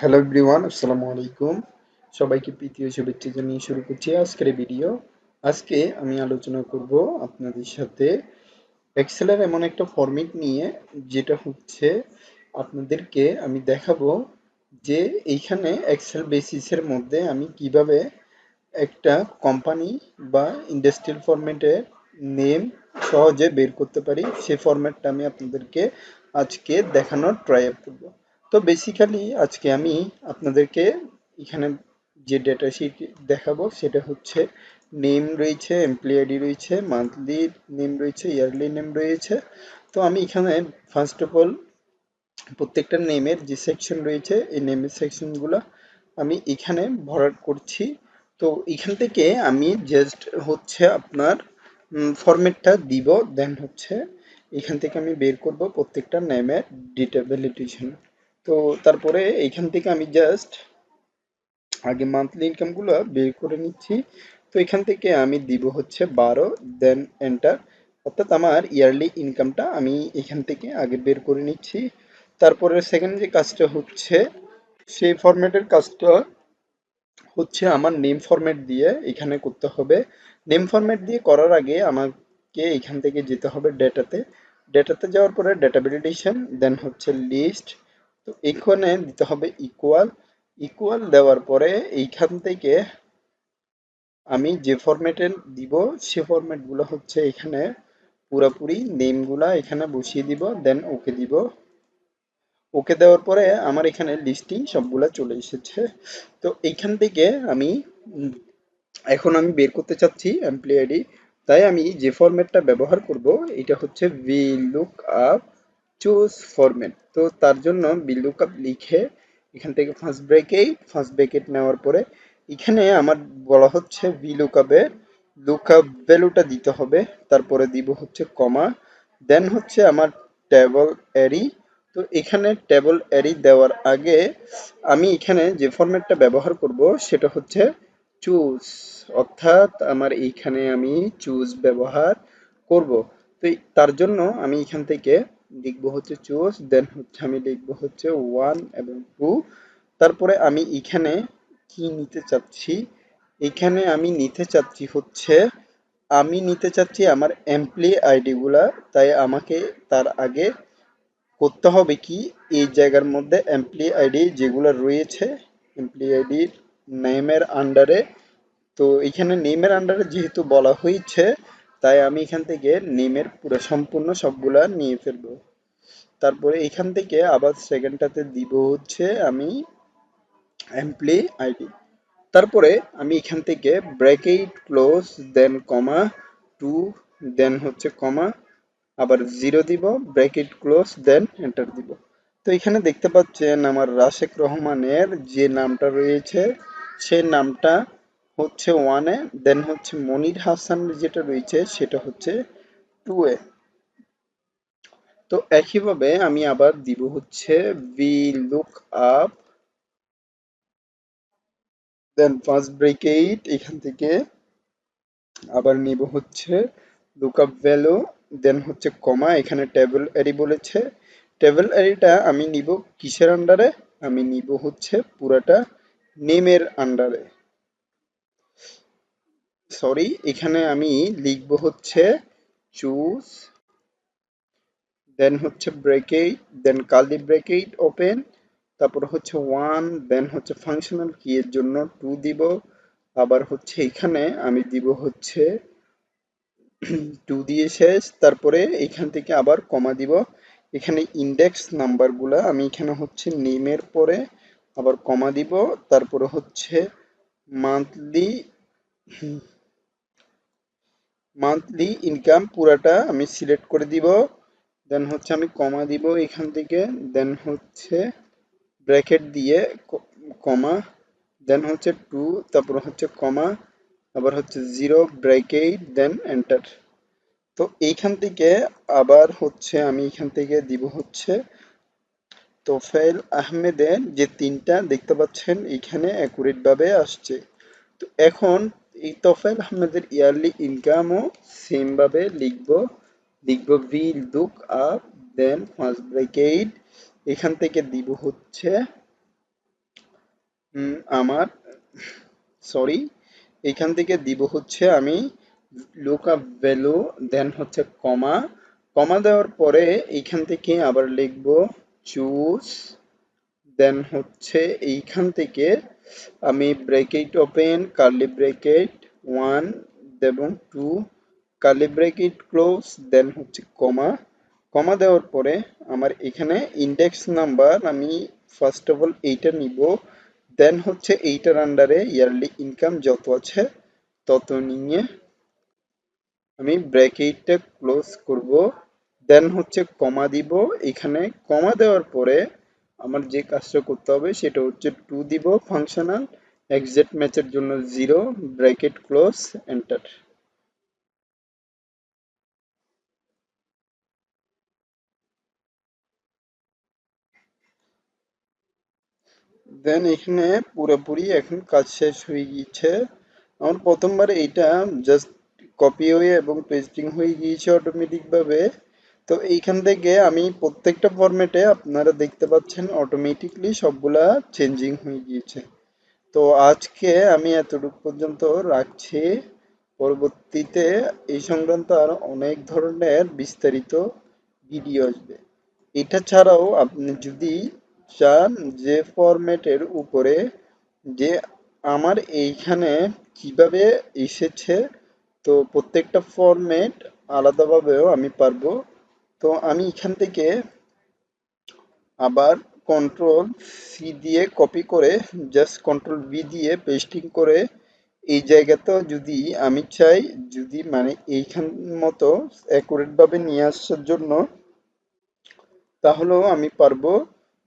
Hello everyone, আসসালামু আলাইকুম। সবাইকে প্রীতি ও শুভেচ্ছা জানিয়ে শুরু করছি আজকের ভিডিও। আজকে আমি আলোচনা করব আপনাদের সাথে এক্সেলের এমন একটা ফরম্যাট নিয়ে, যেটা হচ্ছে আপনাদেরকে আমি দেখাবো যে এইখানে এক্সেল বেসিসের মধ্যে আমি কিভাবে একটা কোম্পানি বা ইন্ডাস্ট্রিয়াল ফরম্যাটের নেম সহজে বের করতে পারি। সেই ফরম্যাটটা আমি আপনাদেরকে আজকে দেখানোর ট্রাই করব। তো বেসিক্যালি আজকে আমি আপনাদেরকে এখানে যে ডেটা শিট দেখাবো সেটা হচ্ছে নেম রয়েছে, এমপ্লয়ি আইডি রয়েছে, মান্থলি নেম রয়েছে, ইয়ারলি নেম রয়েছে। তো আমি এখানে ফার্স্ট অফ অল প্রত্যেকটা নেমের যে সেকশন রয়েছে এই নেমের সেকশনগুলো আমি এখানে ভরাট করছি। তো এখান থেকে আমি জাস্ট হচ্ছে আপনার ফরম্যাটটা দিব, দেন হচ্ছে এখান থেকে আমি বের করব প্রত্যেকটা নেমের ডিটেবিলিটেশন। তো তারপরে এইখান থেকে আমি জাস্ট আগে মান্থলি ইনকামগুলো বের করে নিচ্ছি। তো এখান থেকে আমি দিব হচ্ছে 12, দেন এন্টার। অর্থাৎ আমার ইয়ারলি ইনকামটা আমি এখান থেকে আগে বের করে নিচ্ছি। তারপরে সেকেন্ড যে কাজটা হচ্ছে সেই ফরম্যাটের কাজটা হচ্ছে আমার নেম ফরম্যাট দিয়ে এখানে করতে হবে। নেম ফরম্যাট দিয়ে করার আগে আমাকে এখান থেকে যেতে হবে ডেটাতে। ডেটাতে যাওয়ার পরে ডেটা ভ্যালিডেশন, দেন হচ্ছে লিস্ট। তো এখানে দিতে হবে ইকুয়াল। ইকুয়াল দেওয়ার পরে এইখান থেকে আমি যে ফরম্যাটে দিব সে ফরম্যাটগুলো হচ্ছে এখানে পুরাপুরি নেমগুলা এখানে বসিয়ে দিব, দেন ওকে দিব। ওকে দেওয়ার পরে আমার এখানে লিস্টিং সবগুলা চলে এসেছে। তো এইখান থেকে আমি উম, এখন আমি বের করতে চাচ্ছি এমপ্লয়ি আইডি। তাই আমি যে ফরম্যাটটা ব্যবহার করব এটা হচ্ছে V look up choose format. তো তার জন্য ভি লুক আপ লিখে এখান থেকে ফার্স্ট ব্রেকেট নেওয়ার পরে এখানে আমার বলা হচ্ছে ভি লুক আপের লুক আপ ভ্যালুটা দিতে হবে। তারপরে দিব হচ্ছে কমা, দেন হচ্ছে আমার টেবল অ্যারি। তো এখানে টেবল অ্যারি দেওয়ার আগে আমি এখানে যে ফরম্যাটটা ব্যবহার করব সেটা হচ্ছে চুজ। অর্থাৎ আমার এইখানে আমি চুজ ব্যবহার করব। তো তার জন্য আমি এখান থেকে লিখব হচ্ছে চুজ, দেন হচ্ছে আমি লিখব হচ্ছে 1 এবং 2। তারপরে আমি এখানে কি নিতে চাচ্ছি, এখানে আমি নিতে চাচ্ছি হচ্ছে আমার এমপ্লয়ি আইডি গুলা। তাই আমাকে তার আগে করতে হবে কি, এই জায়গার মধ্যে এমপ্লয়ি আইডি যেগুলো রয়েছে এমপ্লয়ি আইডির নেমের আন্ডারে। তো এখানে নেমের আন্ডারে যেহেতু বলা হয়েছে, তাই আমি এখান থেকে নেমের পুরো সম্পূর্ণ সবগুলা নিয়ে ফেলবো। তারপরে এখান থেকে আবার সেকেন্ডটাতে দিব হচ্ছে আমি এমপ্লয়ি আইডি। তারপরে আমি এখান থেকে ব্র্যাকেট ক্লোজ, দেন কমা 2, দেন হচ্ছে কমা আবার 0 দিব, ব্র্যাকেট ক্লোজ, দেন এন্টার দিব। তো এখানে দেখতে পাচ্ছেন আমার রাশেক রহমানের যে নামটা রয়েছে সেই নামটা হচ্ছে 1 এ, দেন হচ্ছে মনির হাসান যেটা রয়েছে সেটা হচ্ছে 2 এ। তো একইভাবে আমি আবার দিব হচ্ছে ভি লুক আপ, দেন ফার্স্ট ব্রেকেট এখান থেকে আবার নিব হচ্ছে লুকআপ ভ্যালু, দেন হচ্ছে কমা, এখানে টেবিল অ্যারি বলেছে। টেবিল অ্যারিটা আমি নিব কিসের আন্ডারে, আমি নিব হচ্ছে পুরাটা নেমের আন্ডারে। সরি, এখানে আমি লিখব হচ্ছে চুজ, দেন হচ্ছে ব্রেকেট, দেন কার্লি ব্রেকেট ওপেন, তারপর হচ্ছে 1, দেন হচ্ছে ফাংশনাল কি এর জন্য 2 দিব। আবার হচ্ছে এখানে আমি দিব হচ্ছে 2 দিয়ে শেষ। তারপরে এখান থেকে আবার কমা দিব। এখানে ইন্ডেক্স নাম্বারগুলা আমি এখানে হচ্ছে নেমের পরে আবার কমা দিব। তারপরে হচ্ছে মান্থলি মান্থলি ইনকাম পুরাটা আমি সিলেক্ট করে দিব, দেন হচ্ছে আমি কমা দিব এখান থেকে, দেন হচ্ছে ব্র্যাকেট দিয়ে কমা, দেন হচ্ছে 2, তারপর হচ্ছে কমা, আবার হচ্ছে 0, ব্র্যাকেট, দেন এন্টার। তো এইখান থেকে আবার হচ্ছে আমি এখান থেকে দিব হচ্ছে তোফায়েল আহমেদের যে 3টা দেখতে পাচ্ছেন এখানে অ্যাকুরেট ভাবে আসছে। তো এখন এই তোফায়েল আহমেদের ইয়ারলি ইনকামও সেম ভাবে লিখবো ভি লুক আপ, দেন ফার্স্ট ব্র্যাকেট এখান থেকে দিব হচ্ছে আমার সরি, এখান থেকে দিব হচ্ছে আমি লুকআপ ভ্যালু, দেন হচ্ছে কমা, কমা দেওয়ার পরে এইখান থেকে আবার লিখব চুজ, দেন হচ্ছে এইখান থেকে আমি ব্র্যাকেট ওপেন কার্লি ব্র্যাকেট 1 এবং 2 কার্লি ব্র্যাকেট ক্লোজ, দেন হচ্ছে কমা, কমা দেওয়ার পরে আমার এখানে ইন্ডেক্স নাম্বার আমি ফার্স্ট অফ অল এইটা নিব, দেন হচ্ছে এইটার আন্ডারে ইয়ারলি ইনকাম যত আছে তত নিয়ে আমি ব্র্যাকেটটা ক্লোজ করব, দেন হচ্ছে কমা দিব। এখানে কমা দেওয়ার পরে আমার যে কাজটা করতে হবে সেটা হচ্ছে টু দিব ফাংশনাল, এক্সাক্ট ম্যাচের জন্য 0, ব্র্যাকেট ক্লোজ, এন্টার। দেন এখানে পুরোপুরি এখন কাজ শেষ হয়ে গিয়েছে। আমার প্রথমবার এইটা জাস্ট কপি হয়ে এবং পেস্টিং হয়ে গিয়েছে অটোমেটিক ভাবে। তো এইখান থেকে আমি প্রত্যেকটা ফরম্যাটে আপনারা দেখতে পাচ্ছেন অটোমেটিকলি সবগুলা চেঞ্জিং হয়ে গিয়েছে। তো আজকে আমি এতটুকু পর্যন্ত রাখছি। পরবর্তীতে এই সংক্রান্ত আরো অনেক ধরনের বিস্তারিত ভিডিও আসবে। এটা ছাড়াও আপনি যদি চান যে ফরম্যাটের উপরে যে আমার এইখানে কিভাবে এসেছে, তো প্রত্যেকটা ফরম্যাট আলাদাভাবেও আমি পারবো। তো আমি এখান থেকে আবার কন্ট্রোল সি দিয়ে কপি করে জাস্ট কন্ট্রোল ভি দিয়ে পেস্টিং করে এই জায়গাতেও যদি আমি চাই, যদি মানে এইখান মতো অ্যাকুরেট ভাবে নিয়ে আসার জন্য, তাহলেও আমি পারবো।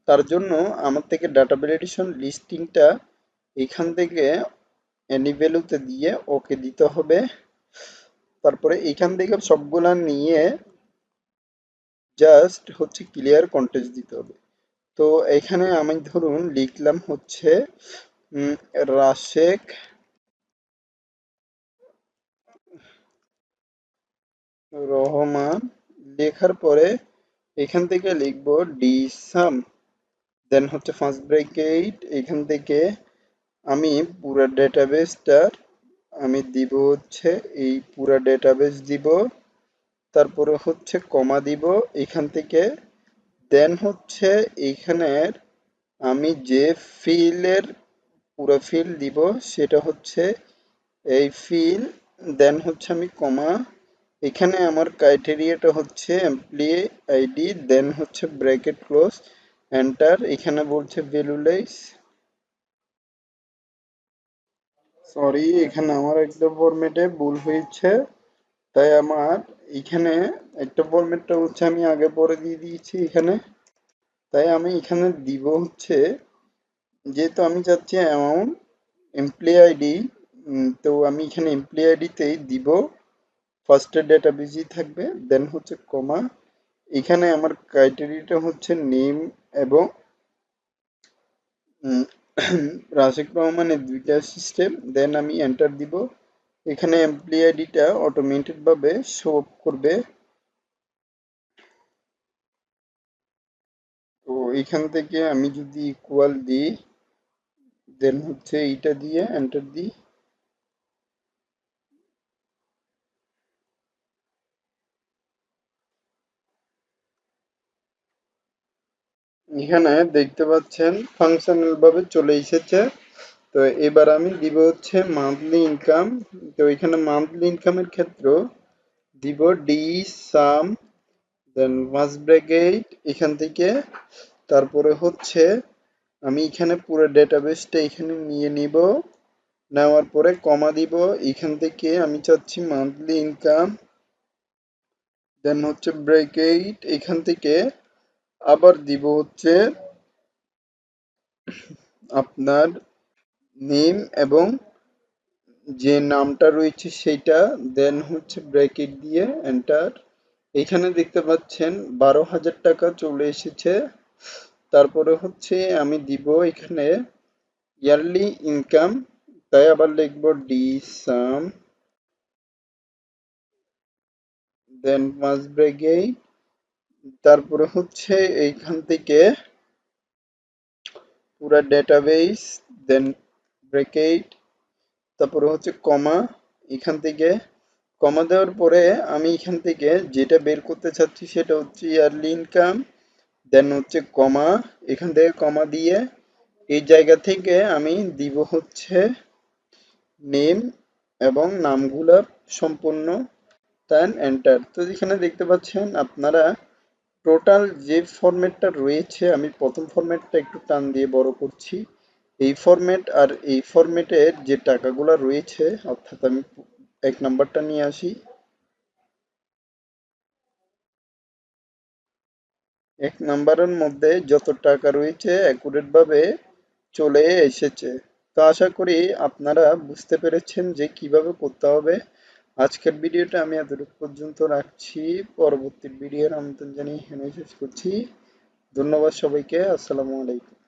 তার জন্য আমার থেকে ডাটা ভ্যালিডেশন লিস্টিংটা এখান থেকে এনি ভ্যালুতে দিয়ে ওকে দিতে হবে। তারপরে এখান থেকে সবগুলা নিয়ে জাস্ট হচ্ছে ক্লিয়ার কন্টেক্সট দিতে হবে। তো এখানে আমি ধরুন লিখলাম হচ্ছে উম, রাশেক রহমান, লেখার পরে এখান থেকে লিখবো ডি সাম, দেন হচ্ছে ফার্স্ট ব্র্যাকেট, এখান থেকে আমি পুরো ডেটাবেসটার আমি দিব হচ্ছে এই পুরো ডেটাবেস দিব, তারপরে হচ্ছে কমা দিব এখান থেকে, দেন হচ্ছে এইখানের আমি যে ফিলের পুরো ফিল দিব সেটা হচ্ছে এই ফিল, দেন হচ্ছে আমি কমা, এখানে আমার ক্রাইটেরিয়াটা হচ্ছে এমপ্লয়ি আইডি, দেন হচ্ছে ব্র্যাকেট ক্লোজ, এন্টার। এখানে বলছে ভ্যালুলেস, সরি এখানে আমার একটা ফরম্যাটে ভুল হয়েছে, তাই আমার এখানে একটা ফরম্যাটটা হচ্ছে আমি আগে পরে দিয়ে দিয়েছি এখানে, তাই আমি এখানে দিব হচ্ছে, যেহেতু আমি চাচ্ছি অ্যামাউন্ট এমপ্লয়ি আইডি, তো আমি এখানে এমপ্লয়ি আইডিতেই দিব, ফার্স্টের ডেটা বিজি থাকবে, দেন হচ্ছে কমা, এখানে আমার ক্রাইটেরিয়াটা হচ্ছে নেম এবং উম, রাশিক রহমানের দুইটা সিস্টেম, দেন আমি এন্টার দিব। এখানে এমপ্লয়ি আইডিটা অটোমেটেড ভাবে শো করবে। তো এখান থেকে আমি যদি ইকুয়াল দিই, দেন হচ্ছে এইটা দিয়ে এন্টার দিই, এখানে দেখতে পাচ্ছেন ফাংশনাল ভাবে চলে এসেছে। তো এবার আমি দিব হচ্ছে মান্থলি ইনকাম। তো এখানে মান্থলি ইনকামের ক্ষেত্রে দিব ডি সাম, দেন মাস ব্র্যাকেট এখান থেকে, তারপরে হচ্ছে আমি এখানে পুরো ডেটাবেসটা এখানে নিয়ে নিব, নেওয়ার পরে কমা দিব, এখান থেকে আমি চাচ্ছি মান্থলি ইনকাম, দেন হচ্ছে ব্র্যাকেট এখান থেকে আবার দিব হচ্ছে আপনার নেম এবং যে নামটা রয়েছে সেইটা, দেন হচ্ছে ব্র্যাকেট দিয়ে এন্টার। এখানে দেখতে পাচ্ছেন 12,000 টাকা চলে এসেছে। তারপরে হচ্ছে আমি দিব এখানে ইয়ারলি ইনকাম, তাই আবার লিখবো ডি সাম, দেন মাস ব্র্যাকেট, তারপরে হচ্ছে এইখান থেকে পুরা ডেটাবেস, দেন ব্র্যাকেট, তারপরে হচ্ছে কমা। এখান থেকে কমা দেওয়ার পরে আমি এখান থেকে যেটা বের করতে চাচ্ছি সেটা হচ্ছে ইয়ারলি ইনকাম, দেন হচ্ছে কমা, এখান থেকে কমা দিয়ে এই জায়গা থেকে আমি দিব হচ্ছে নেম এবং নামগুলা সম্পূর্ণ, দেন এন্টার। তো এখানে দেখতে পাচ্ছেন আপনারা টোটাল যে ফরম্যাটটা রয়েছে, আমি প্রথম ফরম্যাটটা একটু টান দিয়ে বড় করছি। এই ফরম্যাট আর এই ফরম্যাটের যে টাকাগুলো রয়েছে, অর্থাৎ আমি এক নাম্বারটা নিয়ে আসি। এক নাম্বারের মধ্যে যত টাকা রয়েছে অ্যাকুরেট ভাবে চলে এসেছে। তো আশা করি আপনারা বুঝতে পেরেছেন যে কিভাবে করতে হবে। আজকের ভিডিওটা আমি এতটুকু পর্যন্ত রাখছি। পরবর্তী ভিডিওর আমন্ত্রণ জানিয়ে এখানে শেষ করছি। ধন্যবাদ সবাইকে। আসসালামু আলাইকুম।